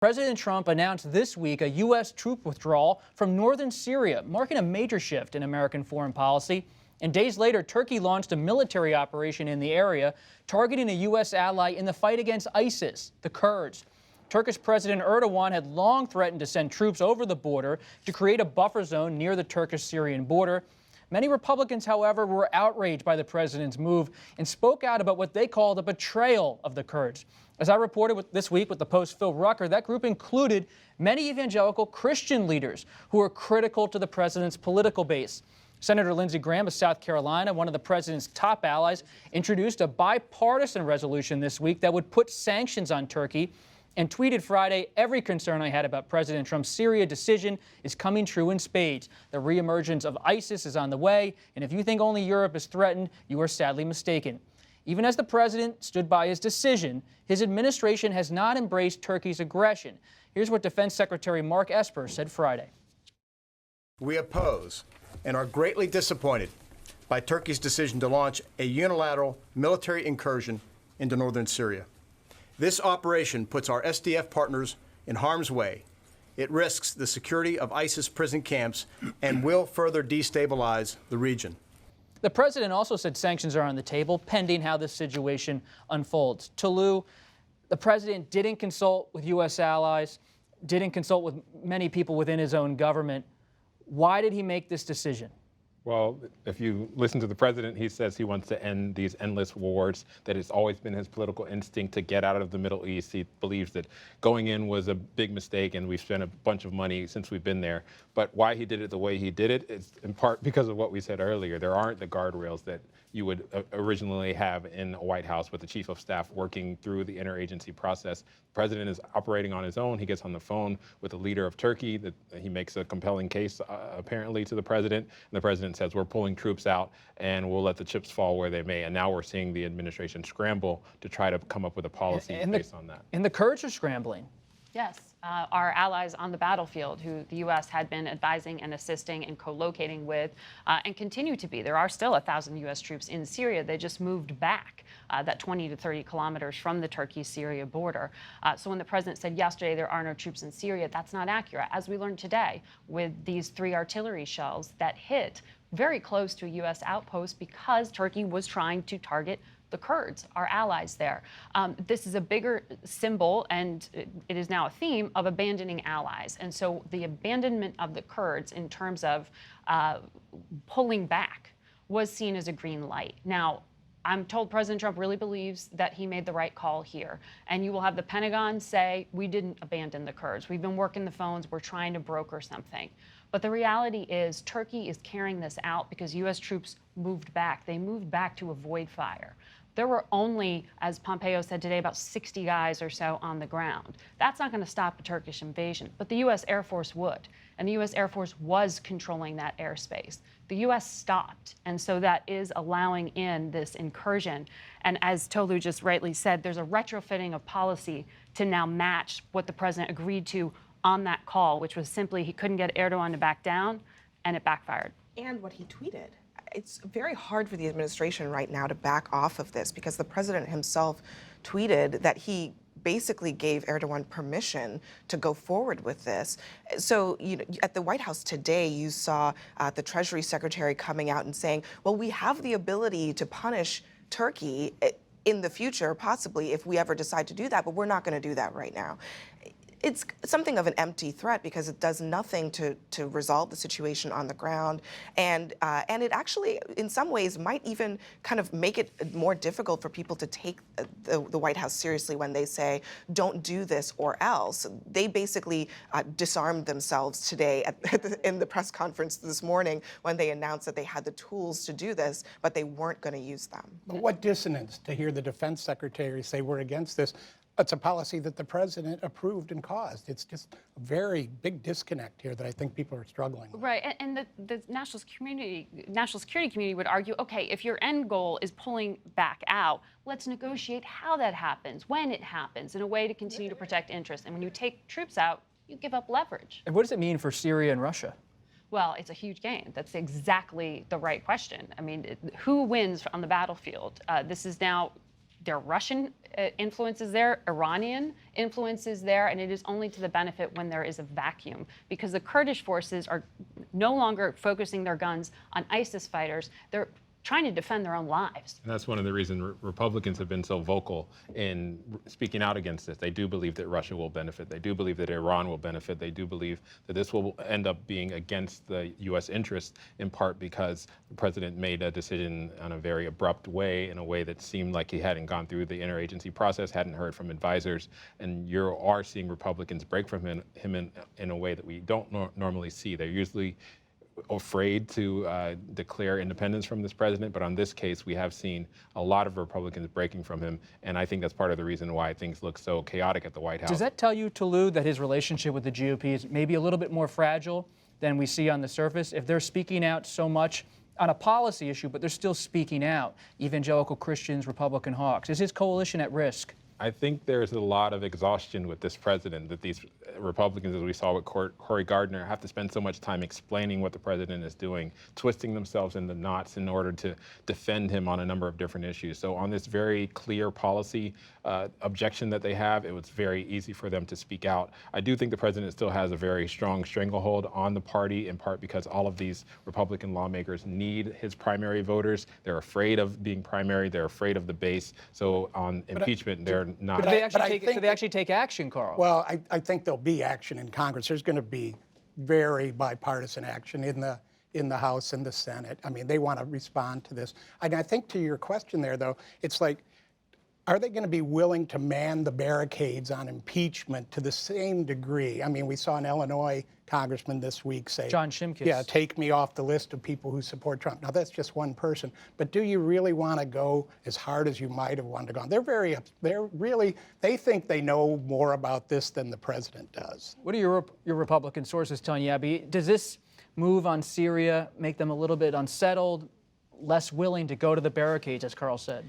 President Trump announced this week a U.S. troop withdrawal from northern Syria, marking a major shift in American foreign policy. And days later, Turkey launched a military operation in the area, targeting a U.S. ally in the fight against ISIS, the Kurds. Turkish President Erdogan had long threatened to send troops over the border to create a buffer zone near the Turkish-Syrian border. Many Republicans, however, were outraged by the president's move and spoke out about what they called a betrayal of the Kurds. As I reported this week with the Post's Phil Rucker, that group included many evangelical Christian leaders who were critical to the president's political base. Senator Lindsey Graham of South Carolina, one of the president's top allies, introduced a bipartisan resolution this week that would put sanctions on Turkey and tweeted Friday, "Every concern I had about President Trump's Syria decision is coming true in spades. The reemergence of ISIS is on the way, and if you think only Europe is threatened, you are sadly mistaken." Even as the president stood by his decision, his administration has not embraced Turkey's aggression. Here's what Defense Secretary Mark Esper said Friday. We oppose and are greatly disappointed by Turkey's decision to launch a unilateral military incursion into northern Syria. This operation puts our SDF partners in harm's way. It risks the security of ISIS prison camps and will further destabilize the region. The president also said sanctions are on the table, pending how this situation unfolds. Tolu, the president didn't consult with U.S. allies, didn't consult with many people within his own government. Why did he make this decision? Well, if you listen to the president, he says he wants to end these endless wars, that it's always been his political instinct to get out of the Middle East. He believes that going in was a big mistake and we've spent a bunch of money since we've been there. But why he did it the way he did it is in part because of what we said earlier. There aren't the guardrails that you would originally have in a White House with the chief of staff working through the interagency process. The president is operating on his own. He gets on the phone with the leader of Turkey. That he makes a compelling case, apparently, to the president. And the president says, we're pulling troops out and we'll let the chips fall where they may. And now we're seeing the administration scramble to try to come up with a policy based on that. And the Kurds are scrambling. Yes, our allies on the battlefield who the U.S. had been advising and assisting and co-locating with and continue to be. There are still 1,000 U.S. troops in Syria. They just moved back that 20 to 30 kilometers from the Turkey-Syria border. So when the president said yesterday there are no troops in Syria, that's not accurate. As we learned today with these 3 artillery shells that hit very close to a U.S. outpost because Turkey was trying to target the Kurds, our allies there. This is a bigger symbol, and it is now a theme of abandoning allies. And so the abandonment of the Kurds in terms of pulling back was seen as a green light. Now, I'm told President Trump really believes that he made the right call here. And you will have the Pentagon say, we didn't abandon the Kurds. We've been working the phones. We're trying to broker something. But the reality is Turkey is carrying this out because U.S. troops moved back. They moved back to avoid fire. There were only, as Pompeo said today, about 60 guys or so on the ground. That's not going to stop a Turkish invasion, but the U.S. Air Force would. And the U.S. Air Force was controlling that airspace. The U.S. stopped, and so that is allowing in this incursion. And as Tolu just rightly said, there's a retrofitting of policy to now match what the president agreed to on that call, which was simply he couldn't get Erdogan to back down, and it backfired. And what he tweeted. It's very hard for the administration right now to back off of this because the president himself tweeted that he basically gave Erdogan permission to go forward with this. So, at the White House today, you saw the Treasury Secretary coming out and saying, well, we have the ability to punish Turkey in the future, possibly, if we ever decide to do that, but we're not going to do that right now. It's something of an empty threat because it does nothing to resolve the situation on the ground, and it actually, in some ways, might even kind of make it more difficult for people to take the White House seriously when they say, "Don't do this or else." They basically disarmed themselves today in the press conference this morning when they announced that they had the tools to do this, but they weren't going to use them. But what dissonance to hear the defense secretary say we're against this. It's a policy that the president approved and caused. It's just a very big disconnect here that I think people are struggling with. Right, and the national security community would argue, okay, if your end goal is pulling back out, let's negotiate how that happens, when it happens, in a way to continue to protect interests. And when you take troops out, you give up leverage. And what does it mean for Syria and Russia? Well, it's a huge gain. That's exactly the right question. I mean, who wins on the battlefield? This is now There are Russian influences there, Iranian influences there, and it is only to the benefit when there is a vacuum, because the Kurdish forces are no longer focusing their guns on ISIS fighters. They're trying to defend their own lives. And that's one of the reasons Republicans have been so vocal in speaking out against this. They do believe that Russia will benefit. They do believe that Iran will benefit. They do believe that this will end up being against the U.S. interest, in part because the president made a decision in a very abrupt way, in a way that seemed like he hadn't gone through the interagency process, hadn't heard from advisors, and you are seeing Republicans break from him in a way that we don't normally see. They're usually afraid to declare independence from this president, but on this case, we have seen a lot of Republicans breaking from him, and I think that's part of the reason why things look so chaotic at the White House. Does that tell you, Toulouse, that his relationship with the GOP is maybe a little bit more fragile than we see on the surface? If they're speaking out so much on a policy issue, but they're still speaking out, evangelical Christians, Republican hawks, is his coalition at risk? I think there's a lot of exhaustion with this president, that these Republicans, as we saw with Cory Gardner, have to spend so much time explaining what the president is doing, twisting themselves into knots in order to defend him on a number of different issues. So on this very clear policy objection that they have, it was very easy for them to speak out. I do think the president still has a very strong stranglehold on the party, in part because all of these Republican lawmakers need his primary voters. They're afraid of being primary. They're afraid of the base. So on impeachment, they're not. Could they actually take action, Carl? Well, I think there'll be action in Congress. There's going to be very bipartisan action in the House and the Senate. I mean, they want to respond to this. And I think to your question there, though, it's like, are they going to be willing to man the barricades on impeachment to the same degree? I mean, we saw an Illinois congressman this week say, John Shimkus. Yeah, take me off the list of people who support Trump. Now, that's just one person. But do you really want to go as hard as you might have wanted to go? They think they know more about this than the president does. What are your Republican sources telling you, Abby? Does this move on Syria make them a little bit unsettled, less willing to go to the barricades, as Carl said?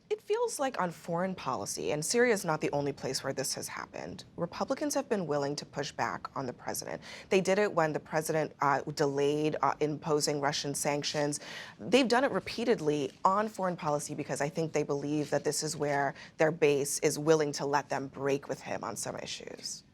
It feels like on foreign policy, and Syria is not the only place where this has happened, Republicans have been willing to push back on the president. They did it when the president delayed imposing Russian sanctions. They've done it repeatedly on foreign policy because I think they believe that this is where their base is willing to let them break with him on some issues.